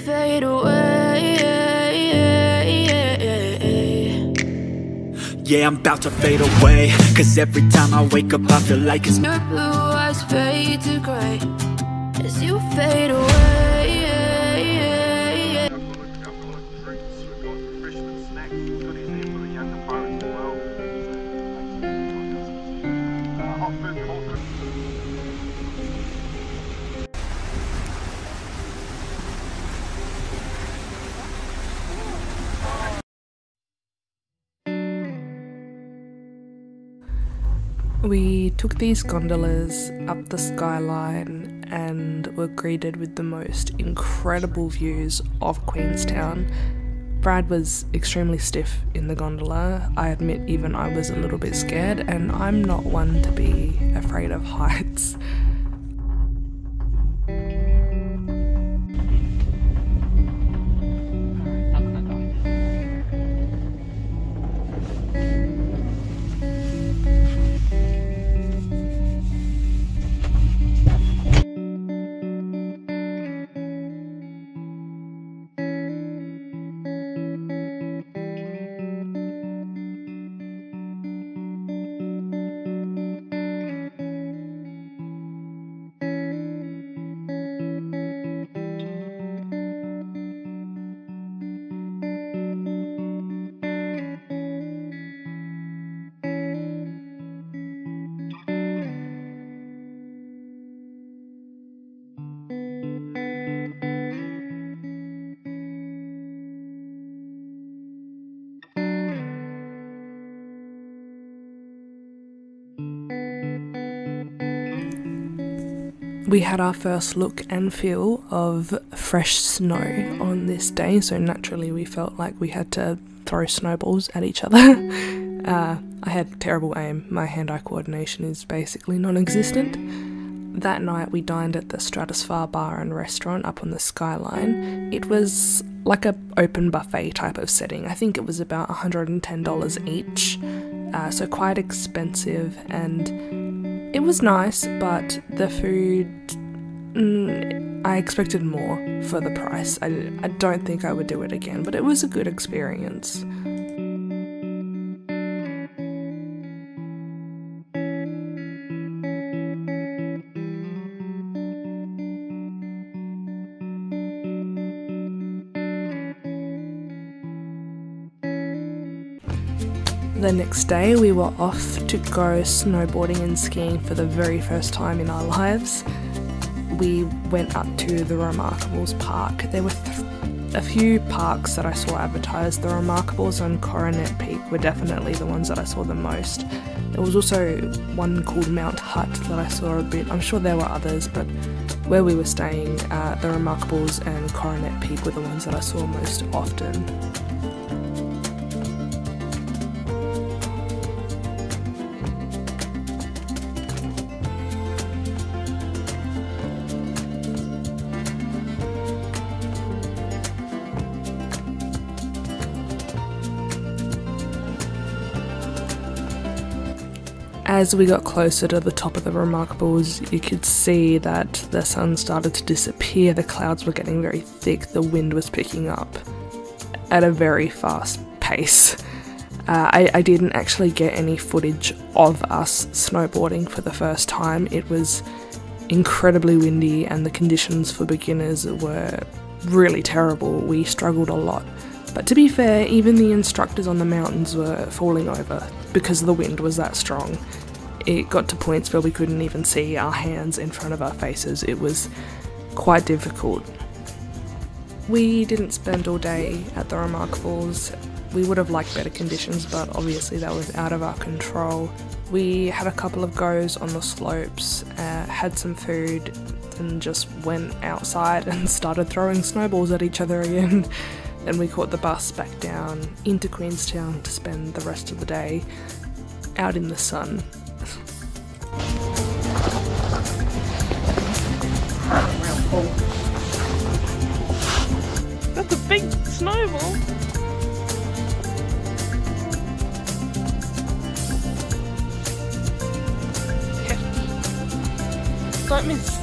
fade away. Yeah, I'm about to fade away, cause every time I wake up I feel like it's Your blue eyes fade to grey as you fade away. We took these gondolas up the skyline and were greeted with the most incredible views of Queenstown. Brad was extremely stiff in the gondola. I admit even I was a little bit scared, and I'm not one to be afraid of heights. We had our first look and feel of fresh snow on this day, so naturally we felt like we had to throw snowballs at each other. I had terrible aim. My hand-eye coordination is basically non-existent. That night we dined at the Stratosphere Bar and Restaurant up on the skyline. It was like a open buffet type of setting. I think it was about $110 each, so quite expensive, and it was nice, but the food, I expected more for the price. I don't think I would do it again, but it was a good experience. The next day we were off to go snowboarding and skiing for the very first time in our lives. We went up to the Remarkables Park. There were a few parks that I saw advertised. The Remarkables and Coronet Peak were definitely the ones that I saw the most. There was also one called Mount Hutt that I saw a bit. I'm sure there were others, but where we were staying, the Remarkables and Coronet Peak were the ones that I saw most often. As we got closer to the top of the Remarkables, you could see that the sun started to disappear, the clouds were getting very thick, the wind was picking up at a very fast pace. I didn't actually get any footage of us snowboarding for the first time. It was incredibly windy and the conditions for beginners were really terrible. We struggled a lot. But to be fair, even the instructors on the mountains were falling over because the wind was that strong. It got to points where we couldn't even see our hands in front of our faces. It was quite difficult. We didn't spend all day at the Remarkables. We would have liked better conditions, but obviously that was out of our control. We had a couple of goes on the slopes, had some food, and just went outside and started throwing snowballs at each other again. Then we caught the bus back down into Queenstown to spend the rest of the day out in the sun. That's a big snowball! Hefty. Don't miss.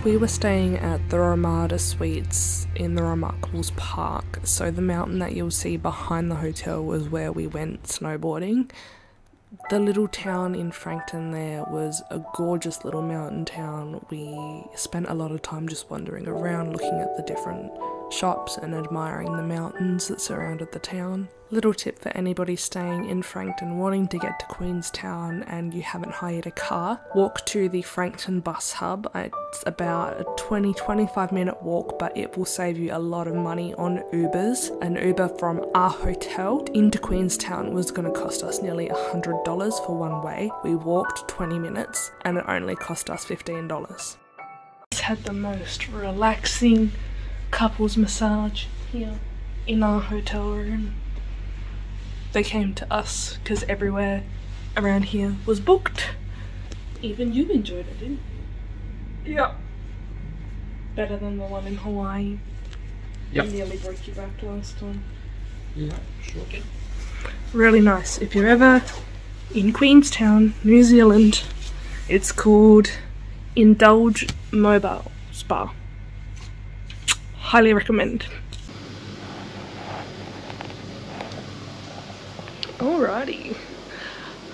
We were staying at the Ramada Suites in the Remarkables Park, so the mountain that you'll see behind the hotel was where we went snowboarding. The little town in Frankton there was a gorgeous little mountain town. We spent a lot of time just wandering around, looking at the different shops and admiring the mountains that surrounded the town. Little tip for anybody staying in Frankton wanting to get to Queenstown and you haven't hired a car, walk to the Frankton bus hub. It's about a 20-25 minute walk, but it will save you a lot of money on Ubers. An Uber from our hotel into Queenstown was going to cost us nearly $100 for one way. We walked 20 minutes and it only cost us $15. It's had the most relaxing couples massage here in our hotel room. They came to us because everywhere around here was booked. Even you enjoyed it, didn't you? Yeah. Better than the one in Hawaii. Yep. You nearly broke your back last time. Yeah, sure. Really nice. If you're ever in Queenstown, New Zealand, it's called Indulge Mobile Spa. Highly recommend. Alrighty.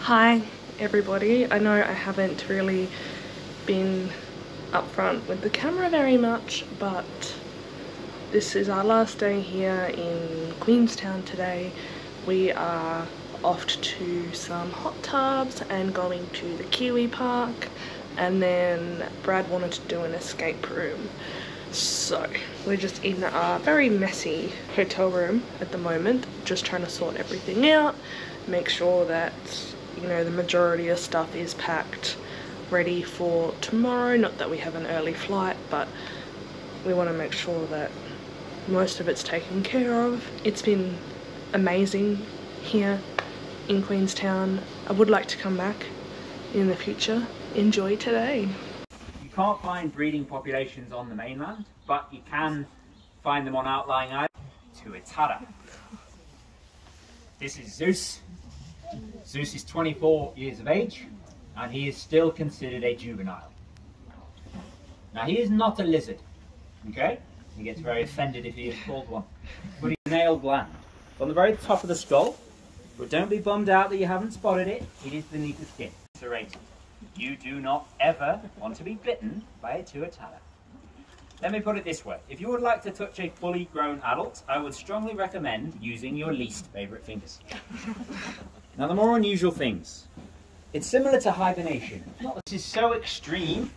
Hi everybody. I know I haven't really been upfront with the camera very much, but this is our last day here in Queenstown today. We are off to some hot tubs and going to the Kiwi Park, and then Brad wanted to do an escape room. So we're just in our very messy hotel room at the moment, just trying to sort everything out, make sure that, you know, the majority of stuff is packed, ready for tomorrow. Not that we have an early flight, but we want to make sure that most of it's taken care of. It's been amazing here in Queenstown. I would like to come back in the future. Enjoy today. You can't find breeding populations on the mainland, but you can find them on outlying islands. Tuatara. This is Zeus. Zeus is 24 years of age, and he is still considered a juvenile. Now, he is not a lizard, okay? He gets very offended if he is called one. But he's a nail gland. It's on the very top of the skull, but don't be bummed out that you haven't spotted it. It is beneath the skin. Serrated. You do not ever want to be bitten by a tuatara. Let me put it this way. If you would like to touch a fully grown adult, I would strongly recommend using your least favourite fingers. Now, the more unusual things. It's similar to hibernation. This is so extreme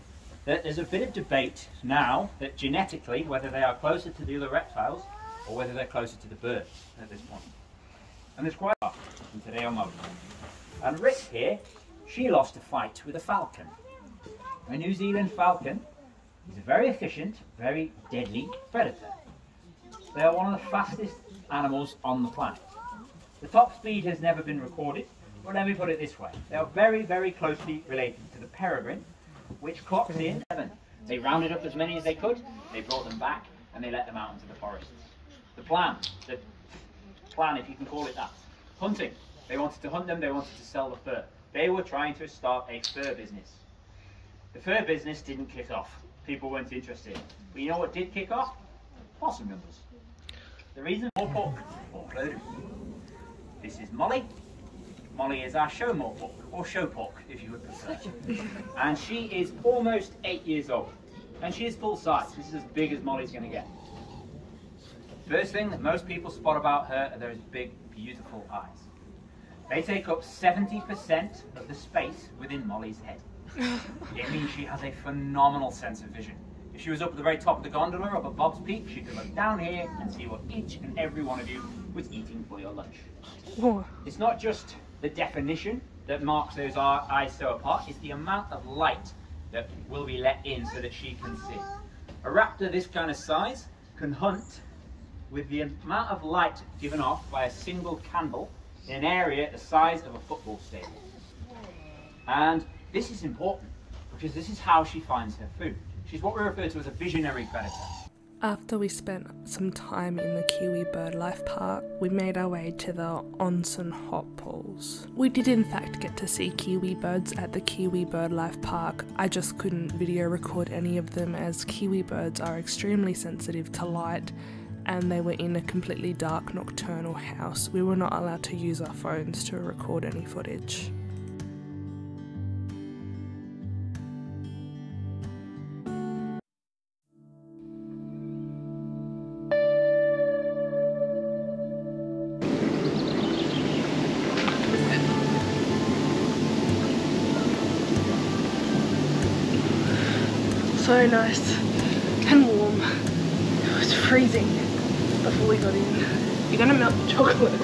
that there's a bit of debate now that genetically, whether they are closer to the other reptiles or whether they're closer to the birds at this point. And there's quite a lot today on my. And Rick here, she lost a fight with a falcon. A New Zealand falcon is a very efficient, very deadly predator. They are one of the fastest animals on the planet. The top speed has never been recorded, but let me put it this way. They are very, very closely related to the peregrine, which clocks in 7. They rounded up as many as they could, they brought them back, and they let them out into the forests. The plan, if you can call it that, hunting. They wanted to hunt them, they wanted to sell the fur. They were trying to start a fur business. The fur business didn't kick off. People weren't interested. But you know what did kick off? Possum numbers. The reason for pork loaded. This is Molly. Molly is our show pork, or show pork if you would prefer. And she is almost 8 years old. And she is full size. This is as big as Molly's going to get. First thing that most people spot about her are those big, beautiful eyes. They take up 70% of the space within Molly's head. It means she has a phenomenal sense of vision. If she was up at the very top of the gondola, up at Bob's Peak, she could look down here and see what each and every one of you was eating for your lunch. Oh. It's not just the definition that marks those eyes so apart, it's the amount of light that will be let in so that she can see. A raptor this kind of size can hunt with the amount of light given off by a single candle in an area the size of a football stadium. And this is important because this is how she finds her food. She's what we refer to as a visionary predator. After we spent some time in the Kiwi Birdlife Park, we made our way to the onsen hot pools. We did in fact get to see kiwi birds at the Kiwi Birdlife Park. I just couldn't video record any of them as kiwi birds are extremely sensitive to light, and they were in a completely dark nocturnal house. We were not allowed to use our phones to record any footage. So nice and warm. It was freezing before we got in. You're gonna melt the chocolate.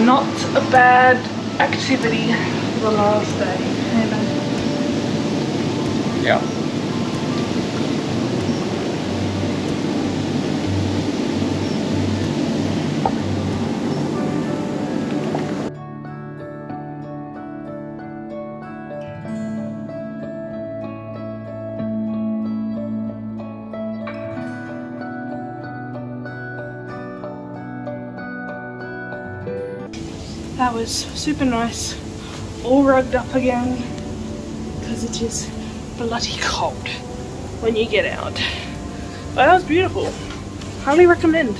Not a bad activity for the last day. Yeah. That was super nice. All rugged up again because it is bloody cold when you get out. But that was beautiful. Highly recommend.